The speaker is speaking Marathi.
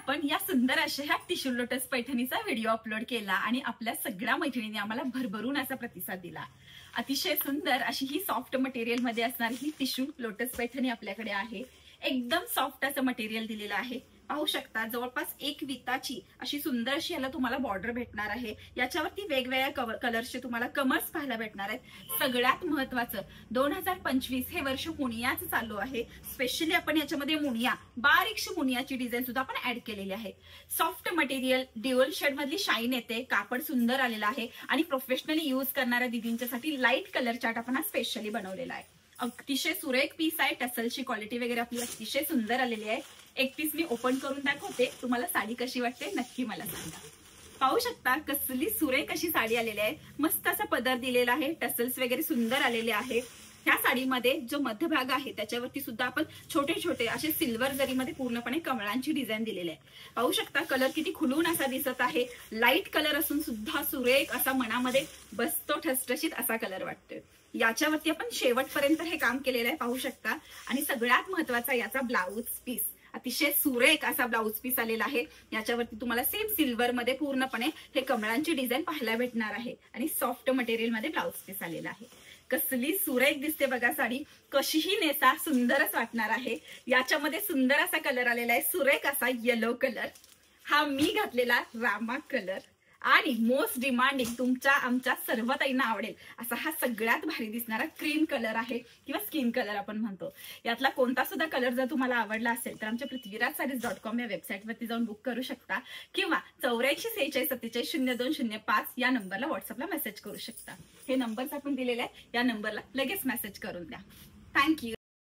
आपण या सुंदर अशा ह्या टिश्यू लोटस पैठणीचा व्हिडिओ अपलोड केला आणि आपल्या सगळ्या मैत्रिणींनी आम्हाला भरभरून असा प्रतिसाद दिला। अतिशय सुंदर अशी ही सॉफ्ट मटेरियल मध्ये असणारी ही टिश्यू लोटस पैठणी आपल्याकडे आहे। एकदम सॉफ्ट असं मटेरियल दिलेलं आहे। पाहू शकता जवळपास एक विताची अशी सुंदर अशी याला तुम्हाला बॉर्डर भेटणार आहे। याच्यावरती वेगवेगळ्या कलरचे तुम्हाला कमर्स पाहायला भेटणार आहेत। सगळ्यात महत्त्वाचं 2025 हे वर्ष मुनियाचं चालू आहे। स्पेशली आपण याच्यामध्ये मुनिया बारीकशी मुनियाची डिझाईन सुद्धा आपण ऍड केलेली आहे। सॉफ्ट मटेरियल ड्युअल शेड मधली शाईन येते, कापड सुंदर आलेला आहे आणि प्रोफेशनली यूज करणाऱ्या दीदींच्यासाठी लाईट कलर चार्ट आपण स्पेशली बनवलेला आहे। अतिशय सुरेख पीस आहे। टसलची क्वालिटी वगैरे आपली अतिशय सुंदर आलेली आहे। एक पीस मी ओपन करून दाखवते, तुम्हाला साडी कशी वाटते नक्की मला सांगा। पाहू शकता कसली सुरेख अशी साडी आलेली आहे। मस्त असा पदर दिलेला आहे, टसल्स वगैरे सुंदर आलेले आहे। ह्या साडीमध्ये जो मध्यभाग आहे त्याच्यावरती सुद्धा आपण छोटे छोटे असे सिल्वर जरीमध्ये पूर्णपणे कमळांची डिझाईन दिलेली आहे। पाहू शकता कलर किती खुलून असा दिसत आहे। लाईट कलर असून सुद्धा सुरेख असा मनामध्ये बसतो ठसठशीत असा कलर वाटतोय। याच्यावरती आपण शेवटपर्यंत हे काम केलेलं आहे पाहू शकता। आणि सगळ्यात महत्त्वाचा याचा ब्लाउज पीस अतिशय सुरेख असा ब्लाउज पीस आलेला आहे। याच्यावरती तुम्हाला सेम सिल्वर मध्ये पूर्णपणे हे कमळांची डिझाईन पाहायला भेटणार आहे आणि सॉफ्ट मटेरियल मध्ये ब्लाउज पीस आलेला आहे। कसली सुरेख दिसते बघा साडी, कशीही नेसा सुंदरच वाटणार आहे। याच्यामध्ये सुंदर असा कलर आलेला आहे, सुरेख असा येलो कलर, हा मी घातलेला रामा कलर आणि मोस्ट डिमांडिंग तुमच्या आमच्या सर्व ताईंना आवडेल असा हा सगळ्यात भारी दिसणारा क्रीम कलर आहे किंवा स्किन कलर आपण म्हणतो। यातला कोणता सुद्धा कलर जर तुम्हाला आवडला असेल तर आमच्या पृथ्वीराजsarees.com या वेबसाईटवरती जाऊन बुक करू शकता किंवा 8446474205 या नंबरला व्हॉट्सअपला मेसेज करू शकता। हे नंबर्स आपण दिलेले आहे, या नंबरला लगेच मेसेज करून द्या। थँक्यू।